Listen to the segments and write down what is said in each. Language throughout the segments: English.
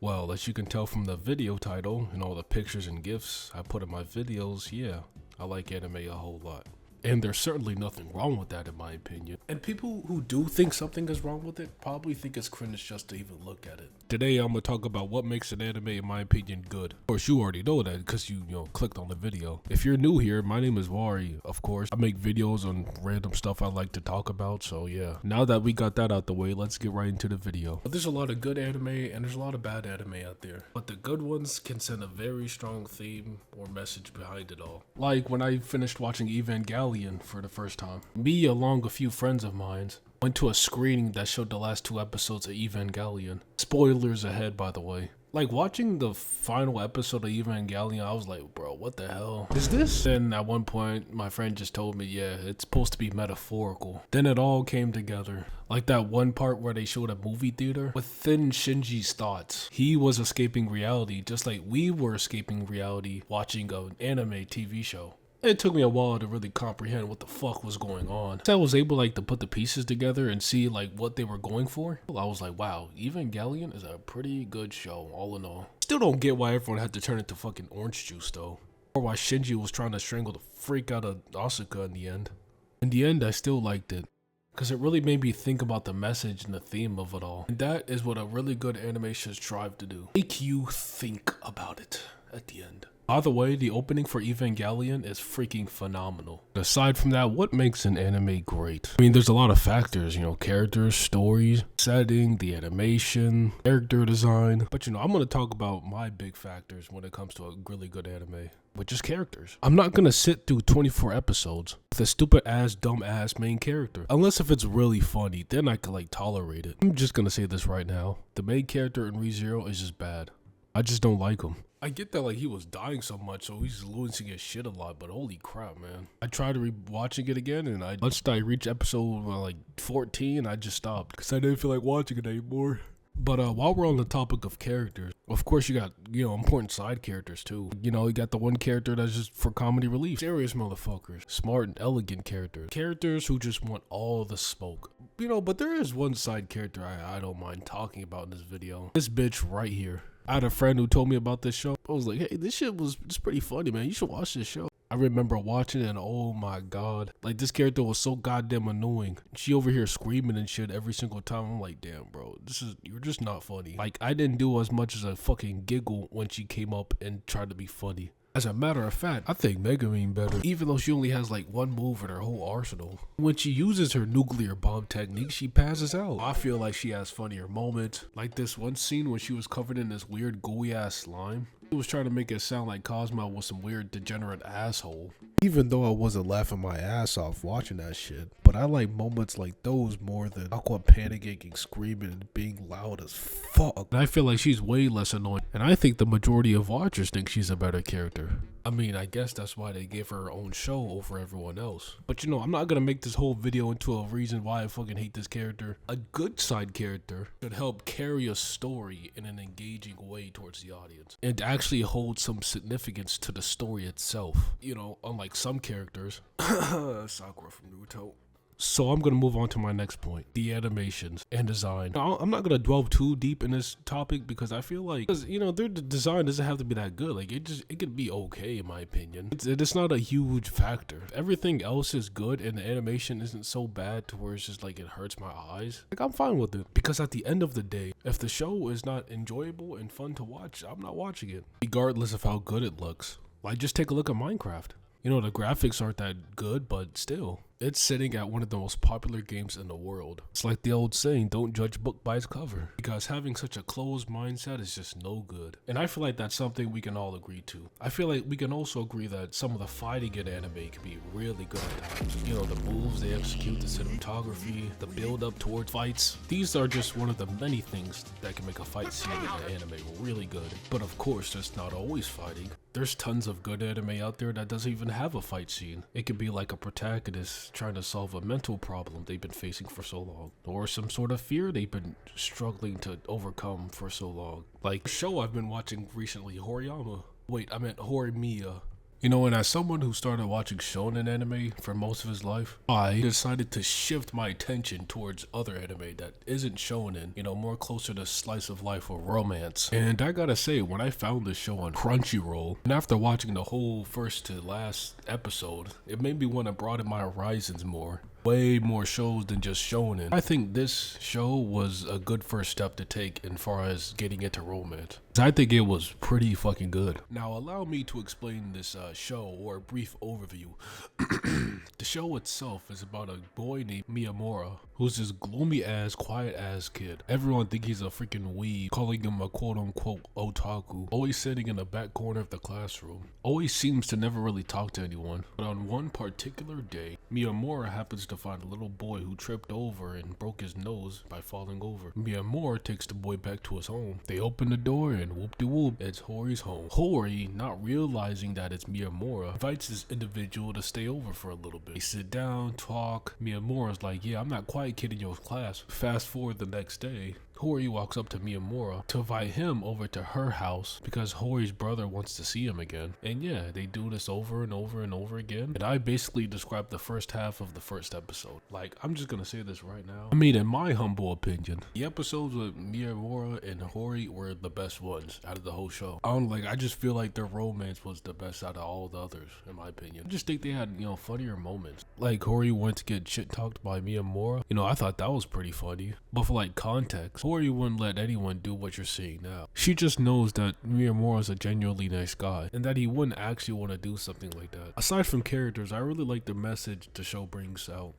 Well, as you can tell from the video title and all the pictures and GIFs I put in my videos, yeah, I like anime a whole lot. And there's certainly nothing wrong with that in my opinion. And people who do think something is wrong with it probably think it's cringe just to even look at it. Today I'm gonna talk about what makes an anime in my opinion good. Of course you already know that because you clicked on the video. If you're new here, my name is Wari, of course. I make videos on random stuff I like to talk about, so yeah. Now that we got that out the way, let's get right into the video. But there's a lot of good anime and there's a lot of bad anime out there. But the good ones can send a very strong theme or message behind it all. Like when I finished watching Evangelion for the first time. Me along a few friends of mine went to a screening that showed the last 2 episodes of Evangelion. Spoilers ahead, by the way. Like watching the final episode of Evangelion, I was like, bro, what the hell is this? Then at one point, my friend just told me, yeah, it's supposed to be metaphorical. Then it all came together. Like that one part where they showed a movie theater within Shinji's thoughts. He was escaping reality, just like we were escaping reality watching an anime TV show. It took me a while to really comprehend what the fuck was going on. So I was able to put the pieces together and see what they were going for. I was like, wow, Evangelion is a pretty good show, all in all. Still don't get why everyone had to turn into fucking orange juice though. Or why Shinji was trying to strangle the freak out of Asuka in the end. In the end, I still liked it. Because it really made me think about the message and the theme of it all. And that is what a really good anime should strive to do. Make you think about it at the end. By the way, the opening for Evangelion is freaking phenomenal. Aside from that, what makes an anime great? I mean, there's a lot of factors, characters, stories, setting, the animation, character design. But I'm going to talk about my big factors when it comes to a really good anime, which is characters. I'm not going to sit through 24 episodes with a stupid ass, dumb ass main character. Unless if it's really funny, then I could tolerate it. I'm just going to say this right now. The main character in ReZero is just bad. I just don't like him. I get that he was dying so much, so he's losing his shit a lot, but holy crap, man. I tried watching it again, and once I reached episode 14, I just stopped because I didn't feel like watching it anymore. But while we're on the topic of characters, of course you got, important side characters too. You got the one character that's just for comedy relief. Serious motherfuckers. Smart and elegant characters. Characters who just want all the smoke. But there is one side character I don't mind talking about in this video. This bitch right here. I had a friend who told me about this show. I was like, hey, this shit was just pretty funny, man. You should watch this show. I remember watching it and oh my god. This character was so goddamn annoying. She over here screaming and shit every single time. I'm like, damn, bro, you're just not funny. I didn't do as much as a fucking giggle when she came up and tried to be funny. As a matter of fact, I think Megumin better, even though she only has one move in her whole arsenal. When she uses her nuclear bomb technique, she passes out. I feel like she has funnier moments. Like this one scene when she was covered in this weird gooey ass slime. He was trying to make it sound like Cosmo was some weird degenerate asshole. Even though I wasn't laughing my ass off watching that shit. But I like moments like those more than Aqua panicking, screaming, and being loud as fuck. And I feel like she's way less annoying. And I think the majority of watchers think she's a better character. I mean, I guess that's why they gave her own show over everyone else. But I'm not gonna make this whole video into a reason why I fucking hate this character. A good side character could help carry a story in an engaging way towards the audience. And actually hold some significance to the story itself. Unlike some characters. Sakura from Naruto. So I'm going to move on to my next point, the animations and design. Now, I'm not going to delve too deep in this topic because I feel because their design doesn't have to be that good. It could be okay in my opinion. It's not a huge factor. Everything else is good and the animation isn't so bad to where it's just it hurts my eyes. I'm fine with it because at the end of the day, if the show is not enjoyable and fun to watch, I'm not watching it. Regardless of how good it looks. Just take a look at Minecraft. The graphics aren't that good, but still. It's sitting at one of the most popular games in the world. It's like the old saying, don't judge a book by its cover. Because having such a closed mindset is just no good. And I feel like that's something we can all agree to. I feel like we can also agree that some of the fighting in anime can be really good at times. The moves they execute, the cinematography, the build up towards fights. These are just one of the many things that can make a fight scene in an anime really good. But of course, there's not always fighting. There's tons of good anime out there that doesn't even have a fight scene. It could be like a protagonist trying to solve a mental problem they've been facing for so long, or some sort of fear they've been struggling to overcome for so long. Like a show I've been watching recently, Horiyama. Wait, I meant Horimiya. You know, and as someone who started watching shonen anime for most of his life, I decided to shift my attention towards other anime that isn't shonen, you know, more closer to slice of life or romance. And I gotta say, when I found this show on Crunchyroll, and after watching the whole first to last episode, it made me want to broaden my horizons more. Way more shows than just shonen. I think this show was a good first step to take as far as getting into romance. I think it was pretty fucking good. Now allow me to explain this show, or a brief overview. The show itself is about a boy named Miyamura, who's this gloomy ass, quiet ass kid. Everyone thinks he's a freaking weeb, calling him a quote unquote otaku, always sitting in the back corner of the classroom. Always seems to never really talk to anyone. But on one particular day, Miyamura happens to find a little boy who tripped over and broke his nose by falling over. Miyamura takes the boy back to his home. They open the door and whoop-de-whoop, it's Hori's home. Hori, not realizing that it's Miyamura, invites this individual to stay over for a little bit. They sit down, talk. Miyamura's like, yeah, I'm not quiet kid in your class. Fast forward the next day, Hori walks up to Miyamura to invite him over to her house because Hori's brother wants to see him again. And yeah, they do this over and over and over again. And I basically described the first half of the first episode. Like, I'm just gonna say this right now. I mean, in my humble opinion, the episodes with Miyamura and Hori were the best ones out of the whole show. I just feel like their romance was the best out of all the others, in my opinion. I just think they had, you know, funnier moments. Like, Hori went to get shit talked by Miyamura. You know, I thought that was pretty funny. But for like context, Hori wouldn't let anyone do what you're seeing now. She just knows that Miyamura is a genuinely nice guy and that he wouldn't actually want to do something like that. Aside from characters, I really like the message the show brings out.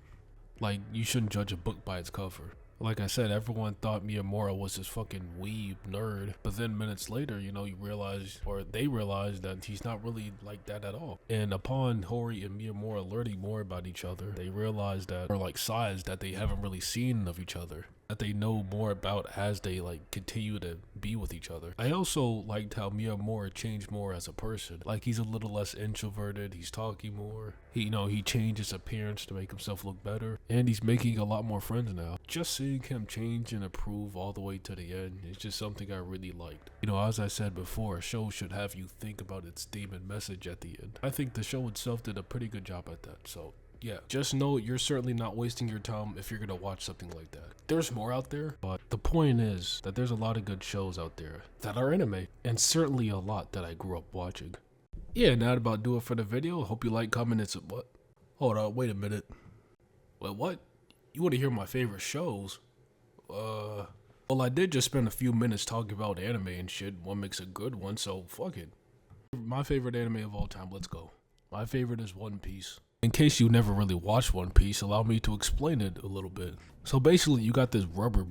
Like, you shouldn't judge a book by its cover. Like I said, everyone thought Miyamura was this fucking weeb nerd, but then minutes later, you know, they realized that he's not really like that at all. And upon Hori and Miyamura learning more about each other, they realized that, or like sides that they haven't really seen of each other, that they know more about as they like continue to be with each other. I also liked how Miyamura changed more as a person. Like, he's a little less introverted, he's talking more. He changed his appearance to make himself look better, and he's making a lot more friends now. Just seeing him change and improve all the way to the end is just something I really liked. You know, as I said before, a show should have you think about its theme and message at the end. I think the show itself did a pretty good job at that, so yeah, just know you're certainly not wasting your time if you're gonna watch something like that. There's more out there, but the point is that there's a lot of good shows out there that are anime, and certainly a lot that I grew up watching. Yeah, and that about do it for the video. Hope you like, comment, and what? Hold on, wait a minute. Wait, what? You want to hear my favorite shows? Well, I did just spend a few minutes talking about anime and shit. What makes a good one, so fuck it. My favorite anime of all time, let's go. My favorite is One Piece. In case you never really watched One Piece, allow me to explain it a little bit. So basically, you got this rubber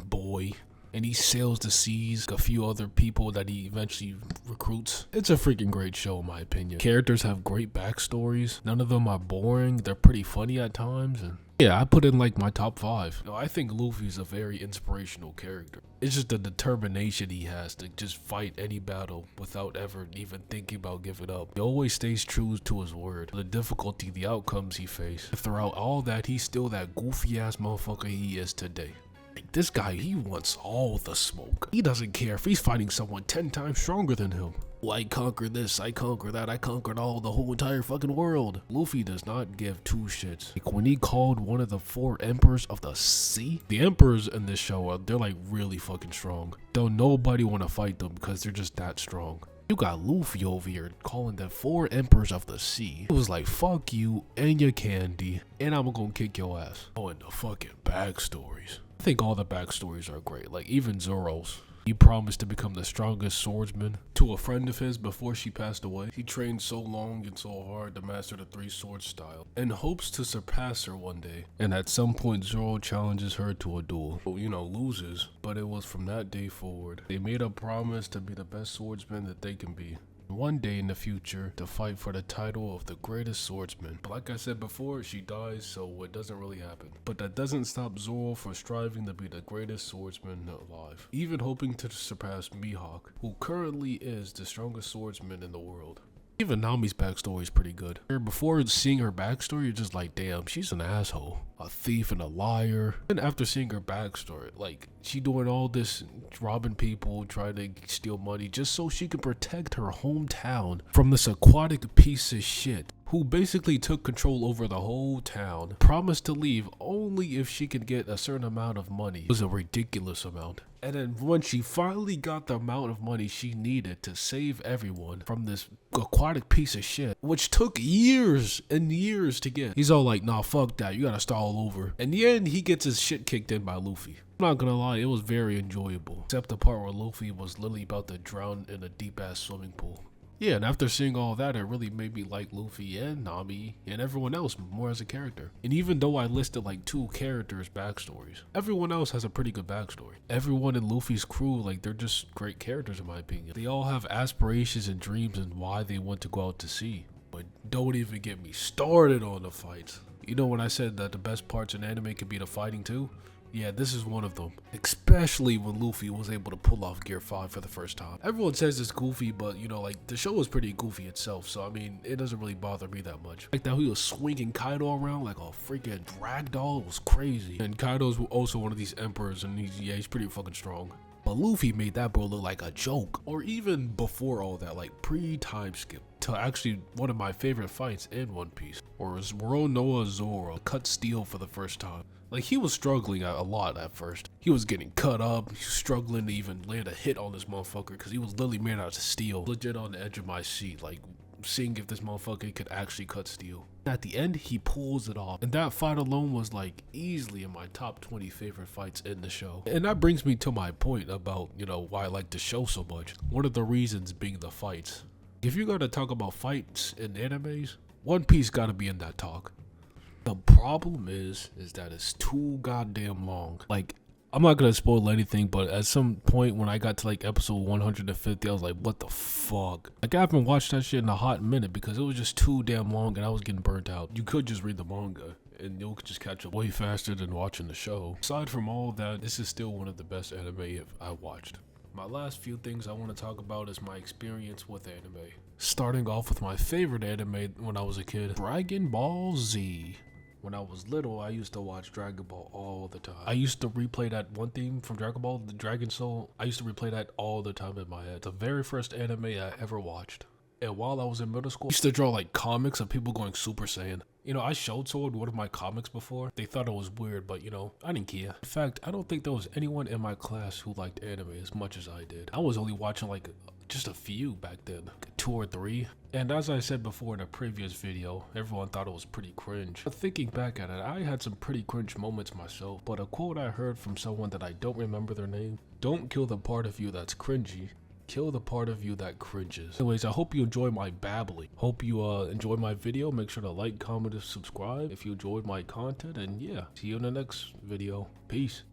boy, and he sails the seas, a few other people that he eventually recruits. It's a freaking great show, in my opinion. Characters have great backstories. None of them are boring. They're pretty funny at times, and yeah, I put in like my top 5. I think Luffy's a very inspirational character. It's just the determination he has to just fight any battle without ever even thinking about giving up. He always stays true to his word. The difficulty, the outcomes he faced. Throughout all that, he's still that goofy ass motherfucker he is today. Like, this guy, he wants all the smoke. He doesn't care if he's fighting someone 10 times stronger than him. Well, I conquered this, I conquered that, I conquered the whole entire fucking world. Luffy does not give two shits. Like, when he called one of the 4 emperors of the sea, the emperors in this show, they're like really fucking strong. Don't nobody want to fight them because they're just that strong. You got Luffy over here calling the 4 emperors of the sea. It was like, fuck you and your candy, and I'm gonna kick your ass. Oh, and the fucking backstories. I think all the backstories are great, like even Zoro's. He promised to become the strongest swordsman to a friend of his before she passed away. He trained so long and so hard to master the 3 sword style and hopes to surpass her one day. And at some point, Zoro challenges her to a duel. Well, you know, loses. But it was from that day forward. They made a promise to be the best swordsman that they can be. One day in the future to fight for the title of the greatest swordsman. But like I said before, she dies, so it doesn't really happen. But that doesn't stop Zoro from striving to be the greatest swordsman alive, even hoping to surpass Mihawk, who currently is the strongest swordsman in the world. Even Nami's backstory is pretty good. Before seeing her backstory, you're just like, damn, she's an asshole, a thief and a liar. And after seeing her backstory, like, she doing all this, robbing people, trying to steal money just so she could protect her hometown from this aquatic piece of shit who basically took control over the whole town, promised to leave only if she could get a certain amount of money. It was a ridiculous amount. And then when she finally got the amount of money she needed to save everyone from this aquatic piece of shit, which took years and years to get, he's all like, nah, fuck that, you gotta start all over. In the end, he gets his shit kicked in by Luffy. I'm not gonna lie, it was very enjoyable. Except the part where Luffy was literally about to drown in a deep ass swimming pool. Yeah, and after seeing all that, it really made me like Luffy and Nami and everyone else more as a character. And even though I listed like 2 characters' backstories, everyone else has a pretty good backstory. Everyone in Luffy's crew, like, they're just great characters in my opinion. They all have aspirations and dreams and why they want to go out to sea. But don't even get me started on the fights. You know when I said that the best parts in anime could be the fighting too? Yeah, this is one of them. Especially when Luffy was able to pull off Gear 5 for the first time. Everyone says it's goofy, but you know, like, the show is pretty goofy itself, so I mean, it doesn't really bother me that much. Like that he was swinging Kaido around like a freaking ragdoll was crazy. And Kaido's also one of these emperors, and he's pretty fucking strong. But Luffy made that bro look like a joke. Or even before all that, like pre-time skip, to actually one of my favorite fights in One Piece. Or was Roronoa Zoro cut steel for the first time. Like, he was struggling a lot at first. He was getting cut up, he was struggling to even land a hit on this motherfucker because he was literally made out of steel. Legit on the edge of my seat, like, seeing if this motherfucker could actually cut steel. At the end, he pulls it off. And that fight alone was like easily in my top 20 favorite fights in the show. And that brings me to my point about, you know, why I like the show so much. One of the reasons being the fights. If you gotta talk about fights in animes, One Piece gotta be in that talk. The problem is that it's too goddamn long. Like, I'm not gonna spoil anything, but at some point when I got to like episode 150, I was like, what the fuck? Like, I haven't watched that shit in a hot minute because it was just too damn long and I was getting burnt out. You could just read the manga and you could just catch up way faster than watching the show. Aside from all that, this is still one of the best anime I've watched. My last few things I want to talk about is my experience with anime. Starting off with my favorite anime when I was a kid, Dragon Ball Z. When I was little, I used to watch Dragon Ball all the time. I used to replay that one theme from Dragon Ball, the Dragon Soul. I used to replay that all the time in my head. The very first anime I ever watched. And while I was in middle school, I used to draw like comics of people going Super Saiyan. You know, I showed someone one of my comics before. They thought it was weird, but you know, I didn't care. In fact, I don't think there was anyone in my class who liked anime as much as I did. I was only watching like just a few back then, 2 or 3. And as I said before in a previous video, everyone thought it was pretty cringe. But thinking back at it, I had some pretty cringe moments myself. But a quote I heard from someone that I don't remember their name: don't kill the part of you that's cringy, kill the part of you that cringes. Anyways, I hope you enjoy my babbling. Hope you enjoyed my video. Make sure to like, comment, and subscribe if you enjoyed my content. And yeah, see you in the next video. Peace.